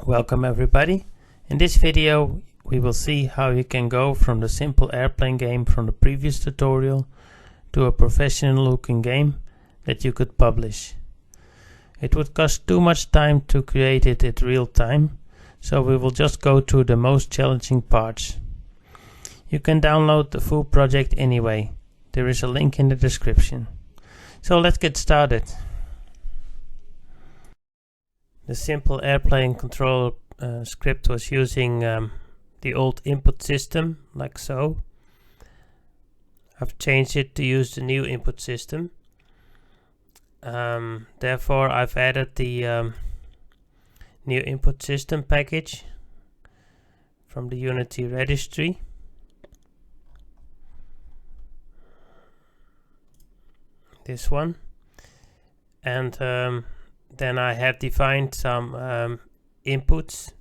Welcome everybody. In this video we will see how you can go from the simple airplane game from the previous tutorial to a professional looking game that you could publish. It would cost too much time to create it in real time, so we will just go through the most challenging parts. You can download the full project anyway. There is a link in the description. So let's get started. The simple airplane control script was using the old input system, like so. I've changed it to use the new input system. Therefore, I've added the new input system package from the Unity registry. This one. And then I have defined some inputs.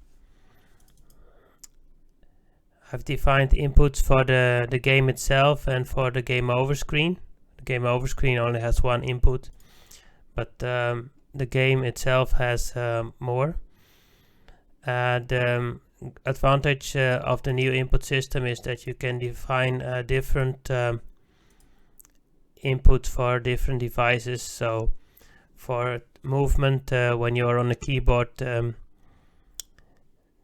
I've defined inputs for the game itself and for the game over screen. The game over screen only has one input, but the game itself has more. The advantage of the new input system is that you can define different input for different devices. So for movement, when you're on the keyboard, the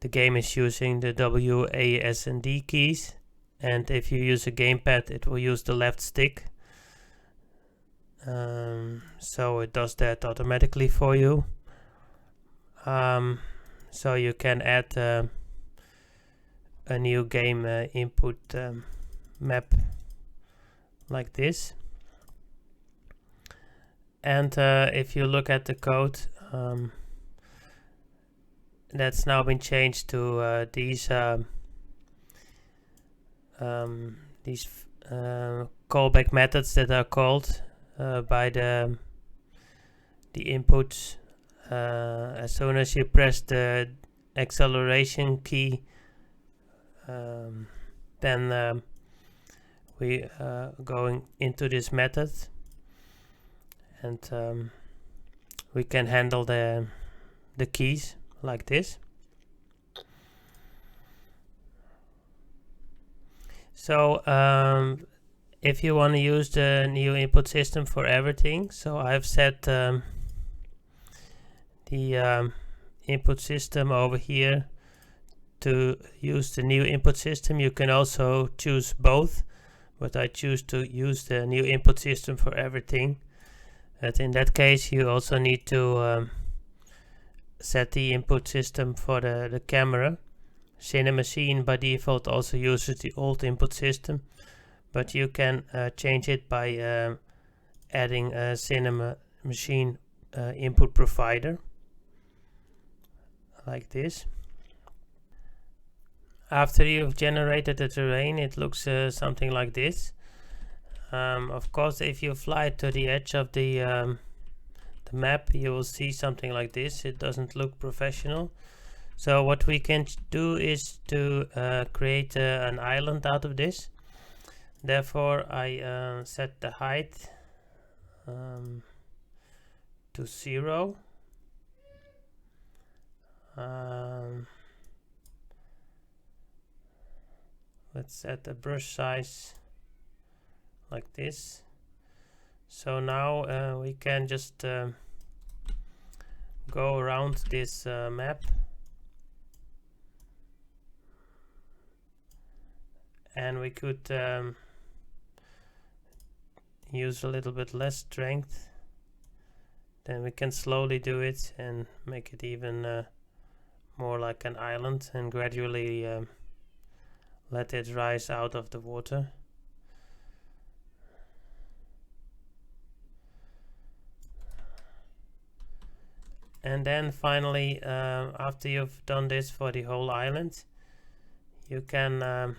game is using the W, A, S and D keys, and if you use a gamepad it will use the left stick. So it does that automatically for you. So you can add a new game input map like this. And if you look at the code, that's now been changed to these callback methods that are called by the inputs. As soon as you press the acceleration key, then we are going into this method. And we can handle the keys like this. So if you want to use the new input system for everything, so I've set the input system over here to use the new input system. You can also choose both, but I choose to use the new input system for everything. But in that case you also need to set the input system for the camera. Cinemachine by default also uses the old input system, but you can change it by adding a Cinemachine input provider like this. After you've generated the terrain, it looks something like this. Of course, if you fly to the edge of the map, you will see something like this. It doesn't look professional. So what we can do is to create an island out of this. Therefore, I set the height to 0. Let's set the brush size like this. So now we can just go around this map and we could use a little bit less strength. Then we can slowly do it and make it even more like an island and gradually let it rise out of the water. And then finally, after you've done this for the whole island, you can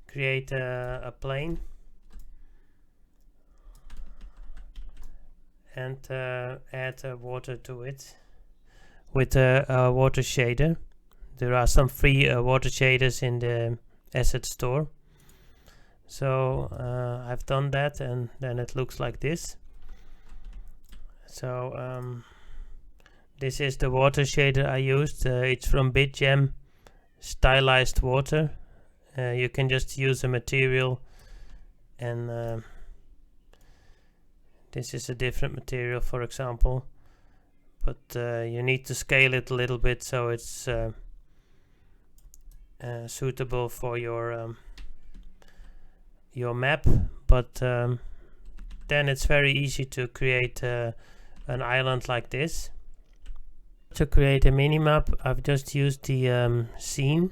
create a plane and add water to it with a water shader. There are some free water shaders in the asset store. So I've done that, and then it looks like this. So This is the water shader I used. It's from BitGem, stylized water. You can just use a material, and this is a different material, for example, but you need to scale it a little bit so it's suitable for your map. But then it's very easy to create an island like this. To create a minimap, I've just used the scene,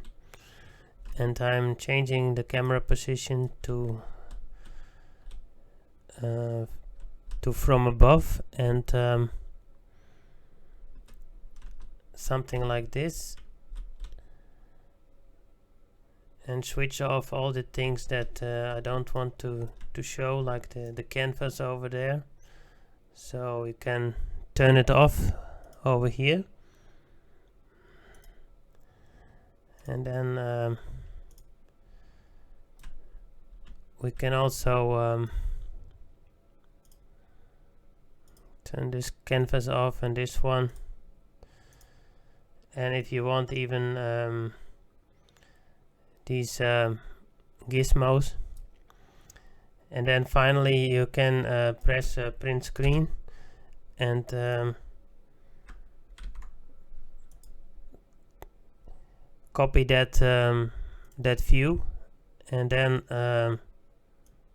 and I'm changing the camera position to from above, and something like this, and switch off all the things that I don't want to show, like the canvas over there. So you can turn it off over here, and then we can also turn this canvas off and this one, and if you want even these gizmos. And then finally you can press print screen and copy that view, and then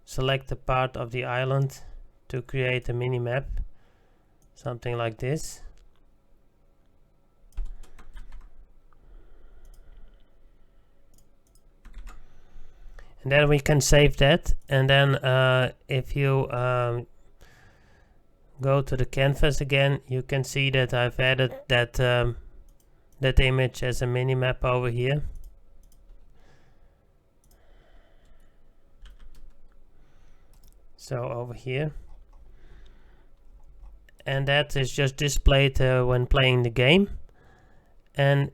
select the part of the island to create a mini map, something like this. And then we can save that, and then if you go to the canvas again, you can see that I've added that image as a minimap over here. So over here, and that is just displayed when playing the game. And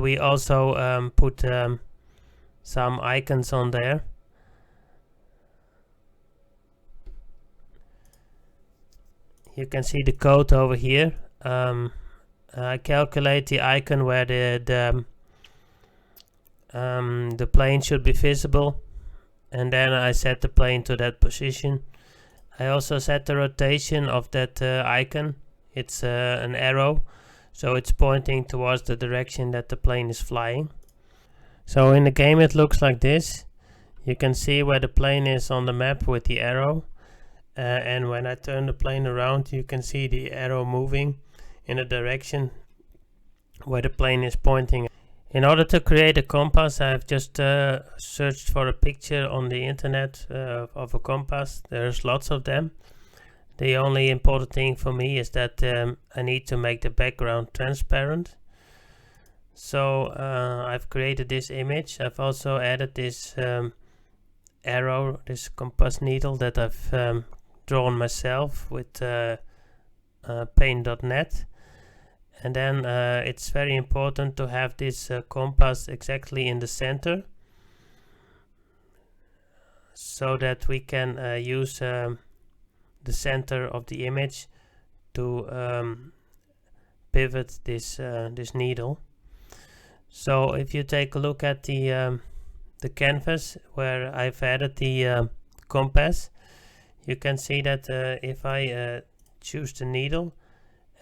we also put some icons on there. You can see the code over here. I calculate the icon where the plane should be visible, and then I set the plane to that position. I also set the rotation of that icon. It's an arrow, so it's pointing towards the direction that the plane is flying. So in the game it looks like this. You can see where the plane is on the map with the arrow, and when I turn the plane around, you can see the arrow moving in the direction where the plane is pointing. In order to create a compass, I've just searched for a picture on the internet of a compass. There's lots of them. The only important thing for me is that I need to make the background transparent. So I've created this image. I've also added this arrow, this compass needle that I've drawn myself with paint.net. And then it's very important to have this compass exactly in the center, so that we can use the center of the image to pivot this needle. So if you take a look at the canvas where I've added the compass, you can see that if I choose the needle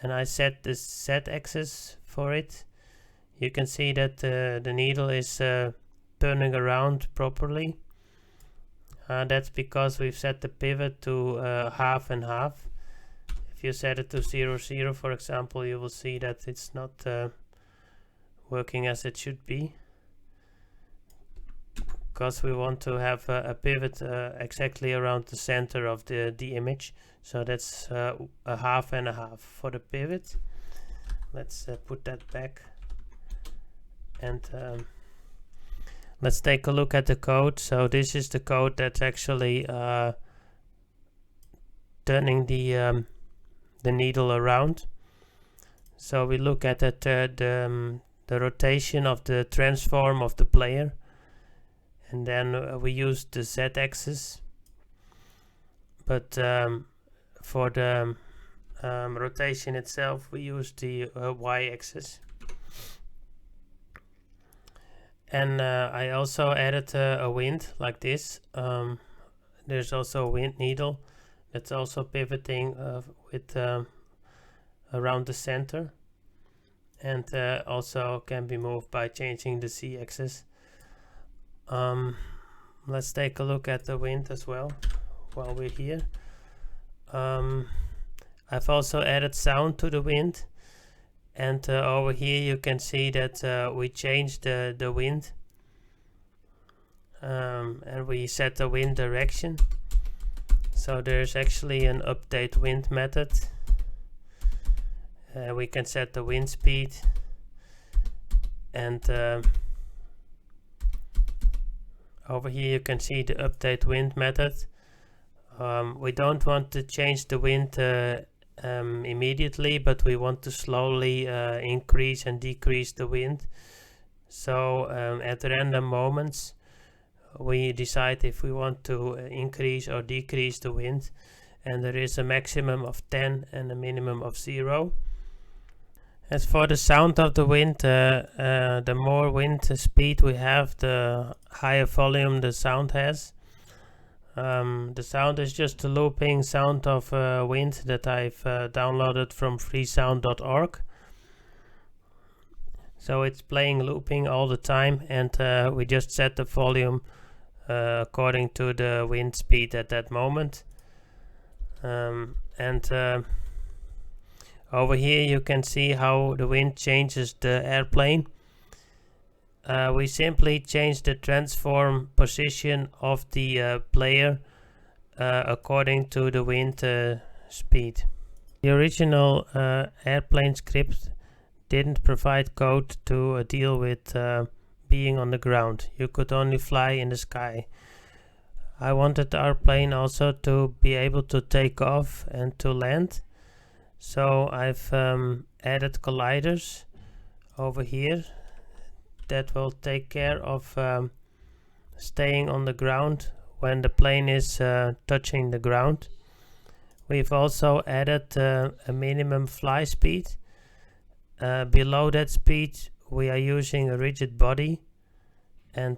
and I set the z-axis for it, you can see that the needle is turning around properly. That's because we've set the pivot to half and half. If you set it to 0, 0, for example, you will see that it's not working as it should be, because we want to have a pivot exactly around the center of the image. So that's a half and a half for the pivot. Let's put that back, and let's take a look at the code. So this is the code that's actually turning the needle around. So we look at that, the rotation of the transform of the player, and then we use the z-axis. But for the rotation itself, we use the y-axis. And I also added a wind like this. There's also a wind needle that's also pivoting with around the center, and also can be moved by changing the z-axis. Let's take a look at the wind as well while we're here. I've also added sound to the wind, and over here you can see that we changed the wind, and we set the wind direction. So there's actually an update wind method. We can set the wind speed, and over here you can see the update wind method. We don't want to change the wind immediately, but we want to slowly increase and decrease the wind. So at random moments we decide if we want to increase or decrease the wind, and there is a maximum of 10 and a minimum of 0. As for the sound of the wind, the more wind speed we have, the higher volume the sound has. The sound is just the looping sound of wind that I've downloaded from freesound.org. So it's playing looping all the time, and we just set the volume according to the wind speed at that moment. Over here you can see how the wind changes the airplane. We simply change the transform position of the player according to the wind speed. The original airplane script didn't provide code to deal with being on the ground. You could only fly in the sky. I wanted our plane also to be able to take off and to land. So I've added colliders over here that will take care of staying on the ground when the plane is touching the ground. We've also added a minimum fly speed. Below that speed we are using a rigid body, and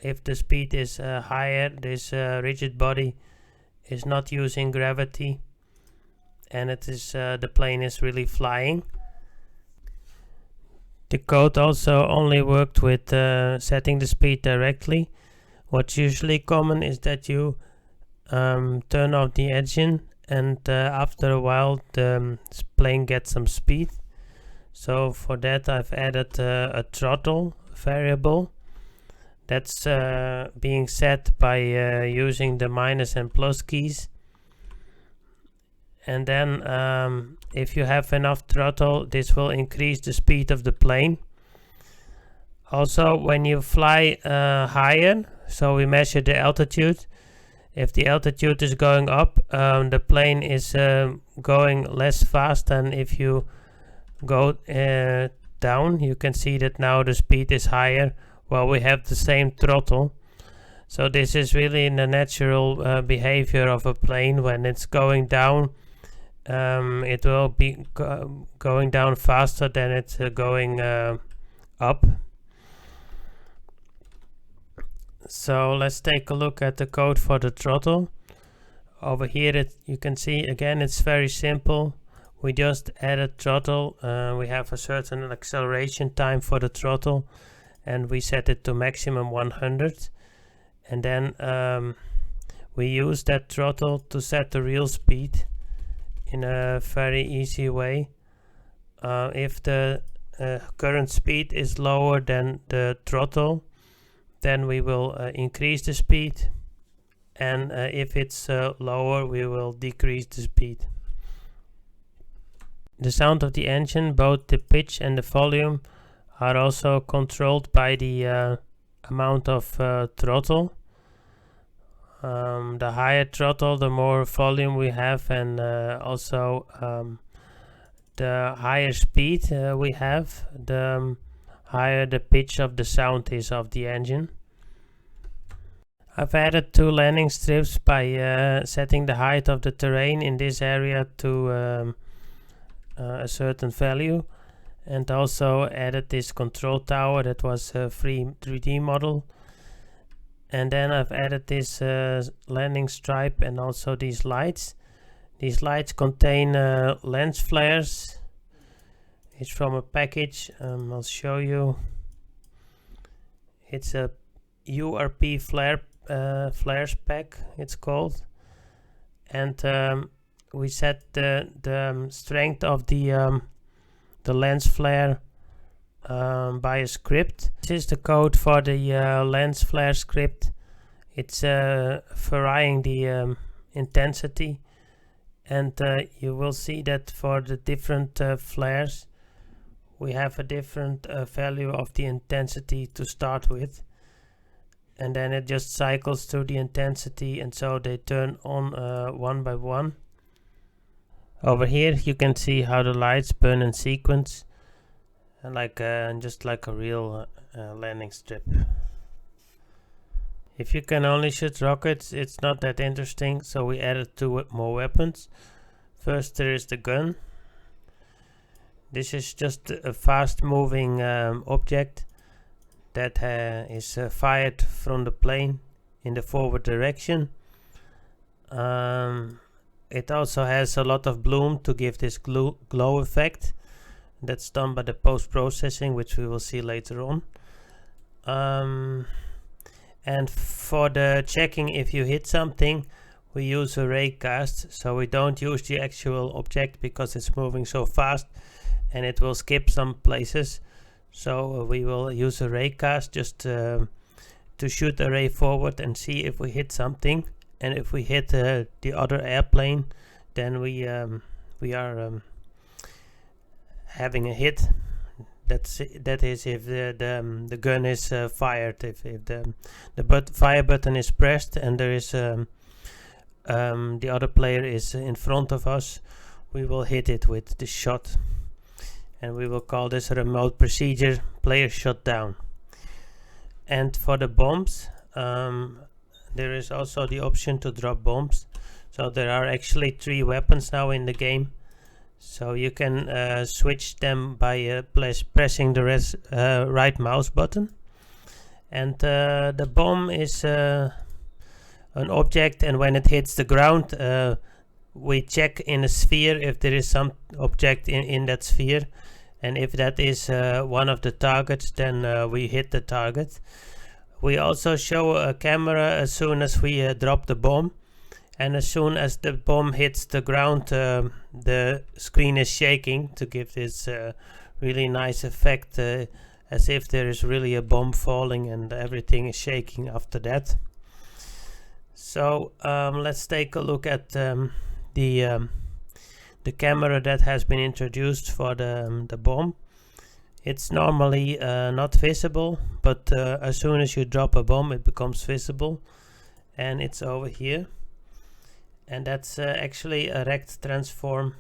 if the speed is higher, this rigid body is not using gravity, and it is the plane is really flying. The code also only worked with setting the speed directly. What's usually common is that you turn off the engine, and after a while the plane gets some speed. So for that I've added a throttle variable that's being set by using the minus and plus keys. And then if you have enough throttle, this will increase the speed of the plane. Also, when you fly higher, so we measure the altitude. If the altitude is going up, the plane is going less fast than if you go down. You can see that now the speed is higher while we have the same throttle. So this is really in the natural behavior of a plane. When it's going down, it will be going down faster than it's going up. So let's take a look at the code for the throttle. Over here you can see again it's very simple. We just added throttle. We have a certain acceleration time for the throttle, and we set it to maximum 100, and then we use that throttle to set the real speed in a very easy way. If the current speed is lower than the throttle, then we will increase the speed, and if it's lower, we will decrease the speed. The sound of the engine, both the pitch and the volume, are also controlled by the amount of throttle. The higher throttle, the more volume we have, and also the higher speed we have, the higher the pitch of the sound is of the engine. I've added 2 landing strips by setting the height of the terrain in this area to a certain value, and also added this control tower that was a free 3D model. And then I've added this landing stripe and also these lights. These lights contain lens flares. It's from a package. I'll show you. It's a URP flares pack, it's called. And we set the strength of the lens flare by a script. This is the code for the lens flare script. It's varying the intensity, and you will see that for the different flares we have a different value of the intensity to start with, and then it just cycles through the intensity, and so they turn on one by one. Over here you can see how the lights burn in sequence, like just like a real landing strip. If you can only shoot rockets, it's not that interesting, so we added 2 more weapons. First there is the gun. This is just a fast moving object that is fired from the plane in the forward direction. It also has a lot of bloom to give this glow effect. That's done by the post-processing, which we will see later on. And for the checking if you hit something, we use a raycast, so we don't use the actual object because it's moving so fast and it will skip some places. So we will use a raycast just to shoot a ray forward and see if we hit something. And if we hit the other airplane, then we are having a hit. That is if the gun is fired. If the fire button is pressed and there is the other player is in front of us, we will hit it with the shot, and we will call this a remote procedure player shot down. And for the bombs, there is also the option to drop bombs. So there are actually 3 weapons now in the game. So you can switch them by pressing the right mouse button. And the bomb is an object, and when it hits the ground, we check in a sphere if there is some object in that sphere. And if that is one of the targets, then we hit the target. We also show a camera as soon as we drop the bomb, and as soon as the bomb hits the ground, the screen is shaking to give this really nice effect, as if there is really a bomb falling and everything is shaking after that. So let's take a look at the camera that has been introduced for the bomb. It's normally not visible, but as soon as you drop a bomb it becomes visible, and it's over here. And that's actually a rect transform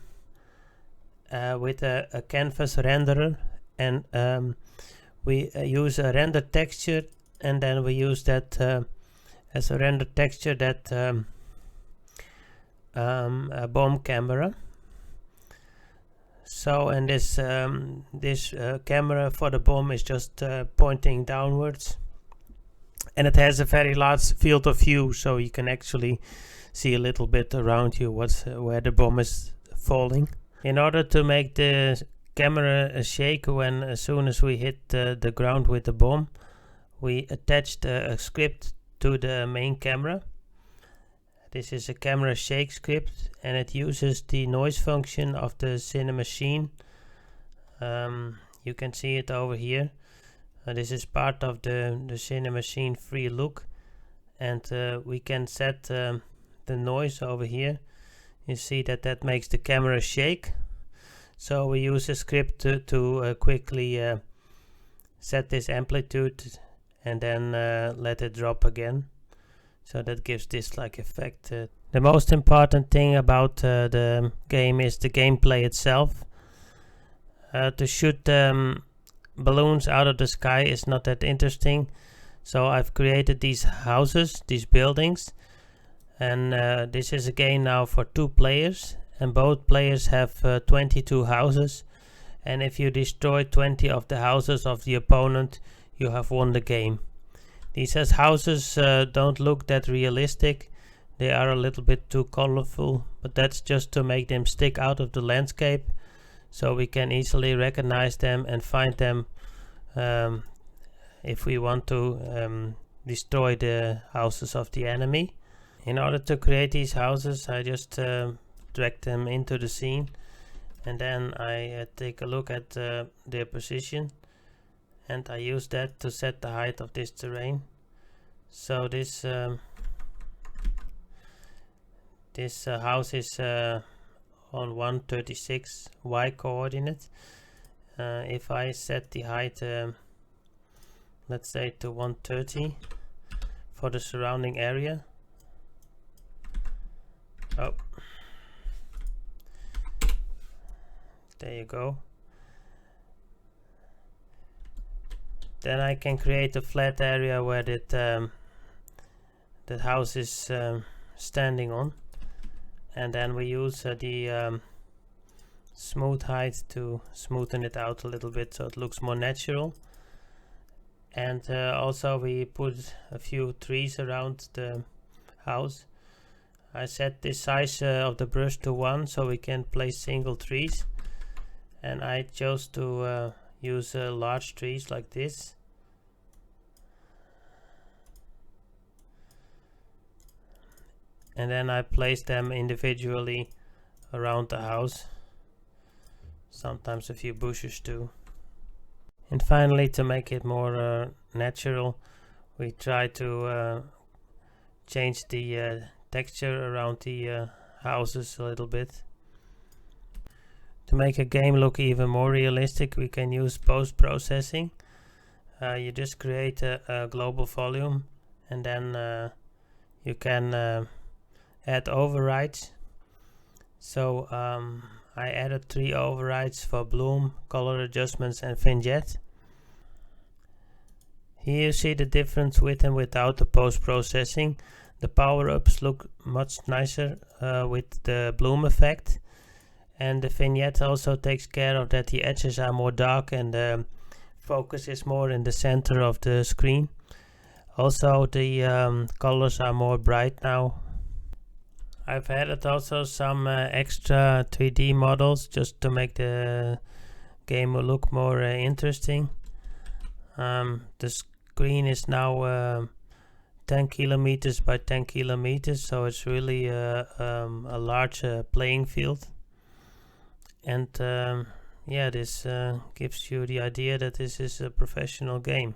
with a canvas renderer, and we use a render texture, and then we use that as a render texture that a bomb camera. So, and this camera for the bomb is just pointing downwards, and it has a very large field of view, so you can actually see a little bit around you where the bomb is falling. In order to make the camera shake as soon as we hit the ground with the bomb, we attached a script to the main camera. This is a camera shake script, and it uses the noise function of the Cinemachine. You can see it over here. This is part of the Cinemachine free look, and we can set the noise over here. You see that makes the camera shake. So we use a script to quickly set this amplitude and then let it drop again. So that gives this like effect. The most important thing about the game is the gameplay itself. To shoot balloons out of the sky is not that interesting. So I've created these houses, these buildings, and this is a game now for 2 players, and both players have 22 houses, and if you destroy 20 of the houses of the opponent, you have won the game. These houses don't look that realistic. They are a little bit too colorful, but that's just to make them stick out of the landscape, so we can easily recognize them and find them if we want to destroy the houses of the enemy. In order to create these houses, I just drag them into the scene, and then I take a look at their position, and I use that to set the height of this terrain. So this house is on 136 y coordinate. If I set the height, let's say to 130 for the surrounding area. Oh, there you go. Then I can create a flat area where that house is standing on, and then we use the smooth height to smoothen it out a little bit so it looks more natural. And also we put a few trees around the house. I set the size of the brush to 1 so we can place single trees, and I chose to use large trees like this. And then I place them individually around the house, sometimes a few bushes too. And finally, to make it more natural, we try to change the texture around the houses a little bit. To make a game look even more realistic, we can use post-processing. You just create a global volume, and then you can add overrides. So I added 3 overrides for bloom, color adjustments and vignette. Here you see the difference with and without the post-processing. The power-ups look much nicer with the bloom effect, and the vignette also takes care of that the edges are more dark and the focus is more in the center of the screen. Also the colors are more bright now. I've added also some extra 3D models just to make the game look more interesting. The screen is now 10 kilometers by 10 kilometers, so it's really a large playing field. And yeah, this gives you the idea that this is a professional game.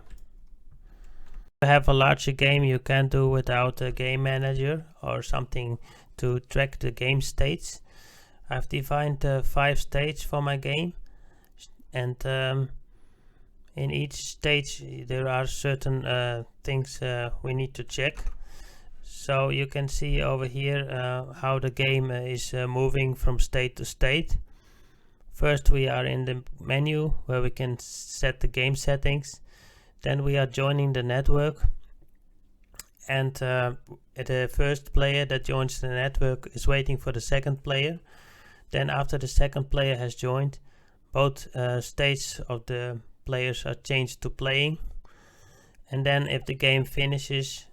To have a larger game, you can't do without a game manager or something to track the game states. I've defined 5 states for my game, and in each stage there are certain things we need to check. So you can see over here how the game is moving from state to state. First we are in the menu where we can set the game settings. Then we are joining the network, and the first player that joins the network is waiting for the second player. Then after the second player has joined, both states of the players are changed to playing. And then if the game finishes,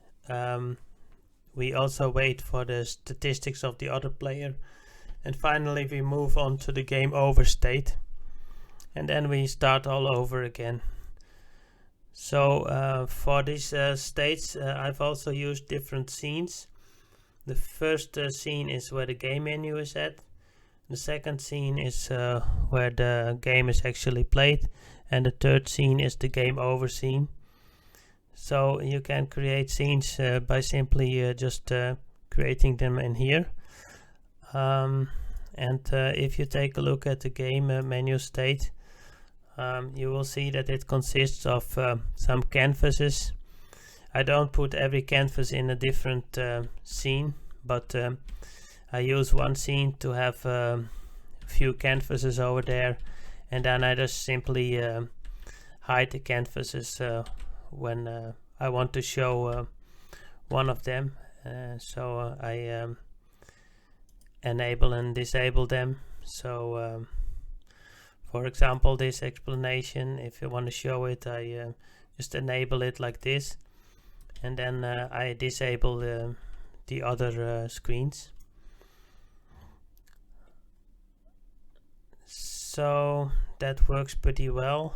we also wait for the statistics of the other player. And finally we move on to the game over state, and then we start all over again. So for these states I've also used different scenes. The first scene is where the game menu is at. The second scene is where the game is actually played, and the third scene is the game over scene. So you can create scenes by simply just creating them in here. And if you take a look at the game menu state, you will see that it consists of some canvases. I don't put every canvas in a different scene, but I use one scene to have a few canvases over there, and then I just simply hide the canvases when I want to show one of them. So I enable and disable them. So for example, this explanation, if you want to show it, I just enable it like this, and then I disable the other screens. So that works pretty well.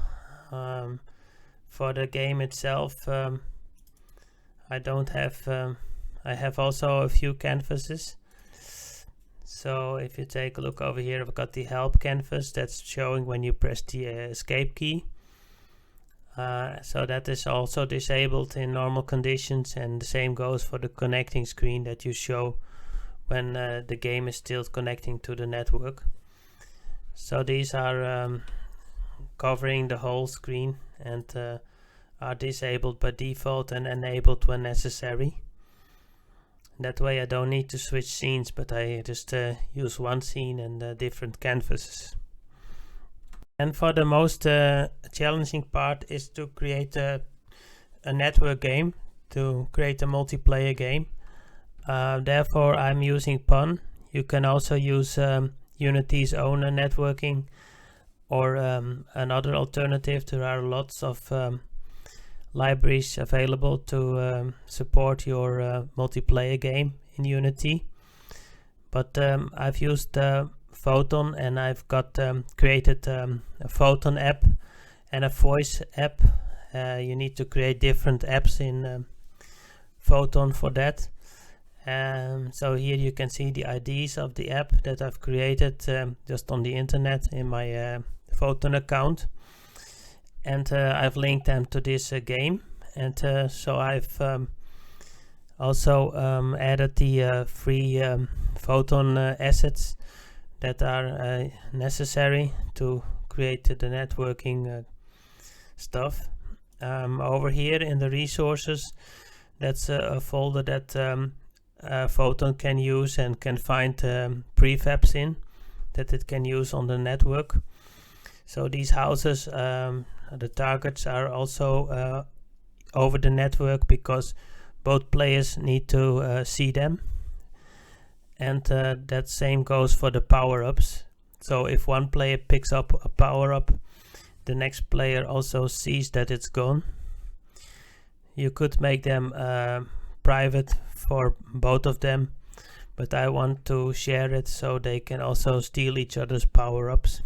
For the game itself, I don't have I have also a few canvases. So if you take a look over here, I've got the help canvas that's showing when you press the escape key. So that is also disabled in normal conditions, and the same goes for the connecting screen that you show when the game is still connecting to the network. So these are covering the whole screen and are disabled by default and enabled when necessary. That way I don't need to switch scenes, but I just use one scene and different canvases. And for the most challenging part is to create a network game, to create a multiplayer game. Therefore I'm using PON. You can also use Unity's own networking or another alternative. There are lots of libraries available to support your multiplayer game in Unity, but I've used Photon, and I've got created a Photon app and a voice app. You need to create different apps in Photon for that. So here you can see the IDs of the app that I've created just on the internet in my Photon account. And I've linked them to this game, and so I've also added the free Photon assets that are necessary to create the networking stuff. Over here in the resources, that's a folder that Photon can use and can find prefabs in that it can use on the network. So these houses, the targets are also over the network because both players need to see them. And that same goes for the power-ups. So if one player picks up a power-up, the next player also sees that it's gone. You could make them private for both of them, but I want to share it so they can also steal each other's power-ups.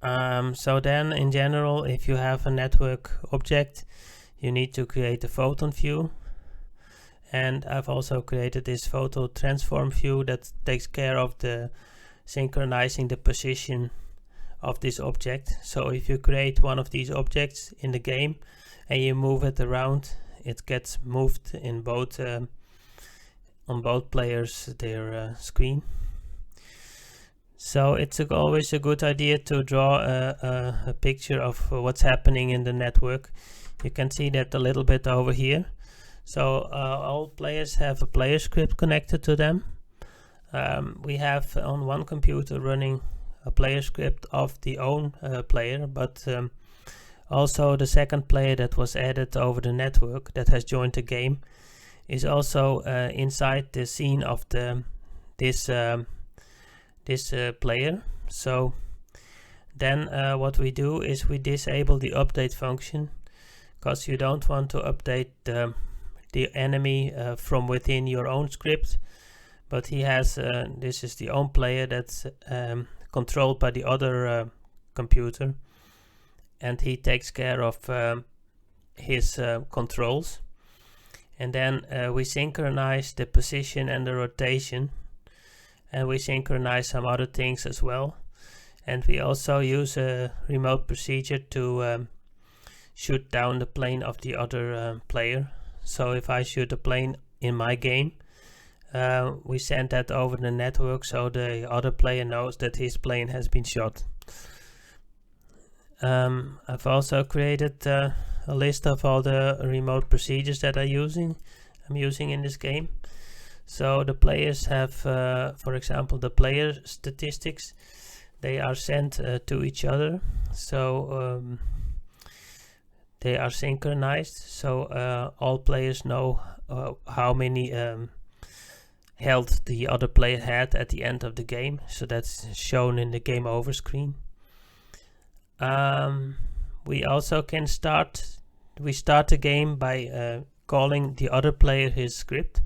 So then in general, if you have a network object, you need to create a photon view. And I've also created this photo transform view that takes care of the synchronizing the position of this object. So if you create one of these objects in the game and you move it around, it gets moved in both on both players their screen. So it's always a good idea to draw a picture of what's happening in the network. You can see that a little bit over here. So all players have a player script connected to them. We have on one computer running a player script of the own player, but also the second player that was added over the network that has joined the game is also inside the scene of this player. So then what we do is we disable the update function, because you don't want to update the enemy from within your own script, but he has this is the own player that's controlled by the other computer, and he takes care of his controls. And then we synchronize the position and the rotation, and we synchronize some other things as well. And we also use a remote procedure to shoot down the plane of the other player. So if I shoot a plane in my game, we send that over the network so the other player knows that his plane has been shot. I've also created a list of all the remote procedures that I'm using in this game. So the players have, for example, the player statistics. They are sent to each other. So they are synchronized, so all players know how many health the other player had at the end of the game, so that's shown in the game over screen. We also can start the game by calling the other player his script,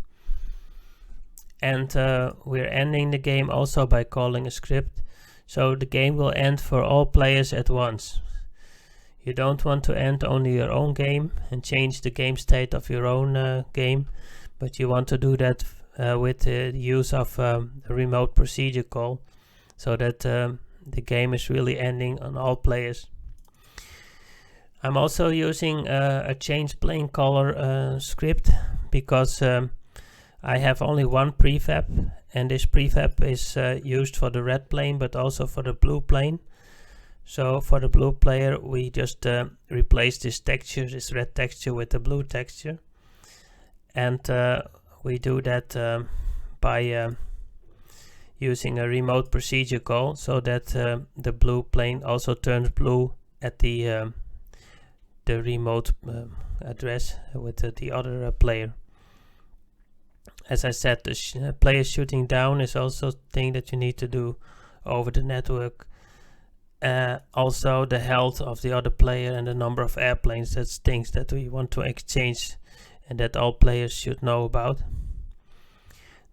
and we're ending the game also by calling a script, so the game will end for all players at once. You don't want to end only your own game and change the game state of your own game, but you want to do that with the use of a remote procedure call, so that the game is really ending on all players. I'm also using a change plane color script because I have only one prefab, and this prefab is used for the red plane but also for the blue plane. So for the blue player we just replace this texture, this red texture, with the blue texture, and we do that by using a remote procedure call, so that the blue plane also turns blue at the remote address with the other player. As I said, the player shooting down is also a thing that you need to do over the network. Also the health of the other player and the number of airplanes, that's things that we want to exchange and that all players should know about.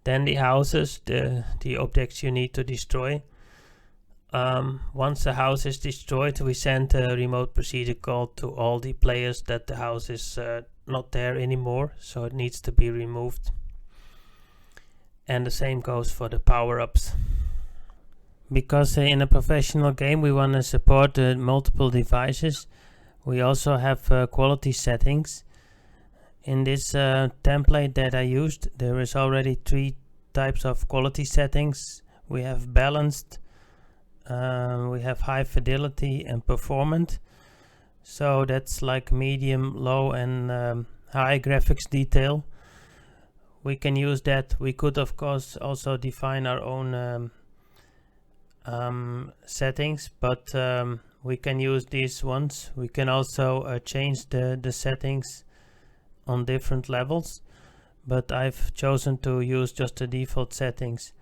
Then the houses, the objects you need to destroy. Once the house is destroyed, we send a remote procedure call to all the players that the house is not there anymore, so it needs to be removed. And the same goes for the power-ups. Because in a professional game we want to support multiple devices, we also have quality settings. In this template that I used, there is already 3 types of quality settings. We have balanced, we have high fidelity and performant. So that's like medium, low and high graphics detail. We can use that. We could of course also define our own settings, but we can use these ones. We can also change the settings on different levels, but I've chosen to use just the default settings.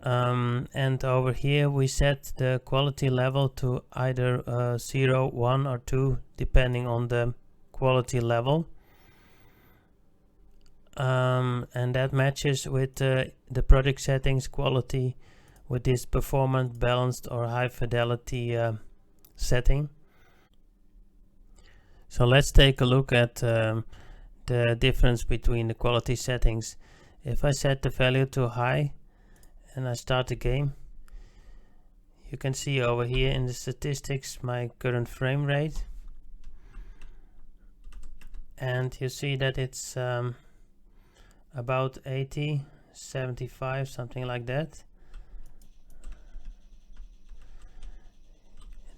And over here we set the quality level to either 0, 1 or 2 depending on the quality level, and that matches with the project settings quality with this performance, balanced or high fidelity setting. So let's take a look at the difference between the quality settings. If I set the value to high and I start the game, you can see over here in the statistics my current frame rate, and you see that it's about 80, 75, something like that.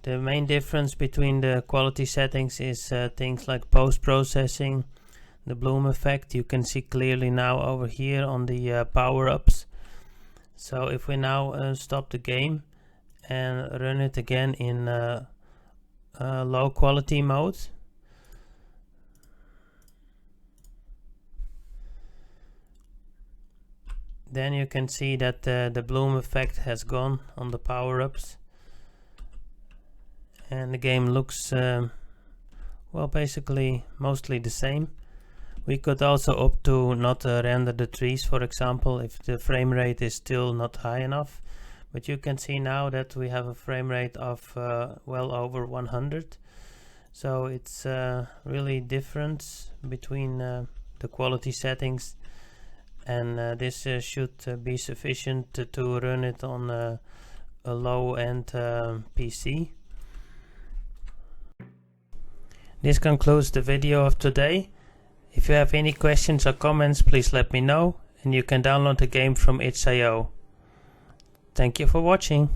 The main difference between the quality settings is things like post-processing, the bloom effect. You can see clearly now over here on the power-ups. So if we now stop the game and run it again in low quality mode, then you can see that the bloom effect has gone on the power-ups. And the game looks well, basically mostly the same. We could also opt to not render the trees, for example, if the frame rate is still not high enough. But you can see now that we have a frame rate of well over 100. So it's really different between the quality settings, and this should be sufficient to run it on a low-end PC. This concludes the video of today. If you have any questions or comments, please let me know, and you can download the game from itch.io. Thank you for watching.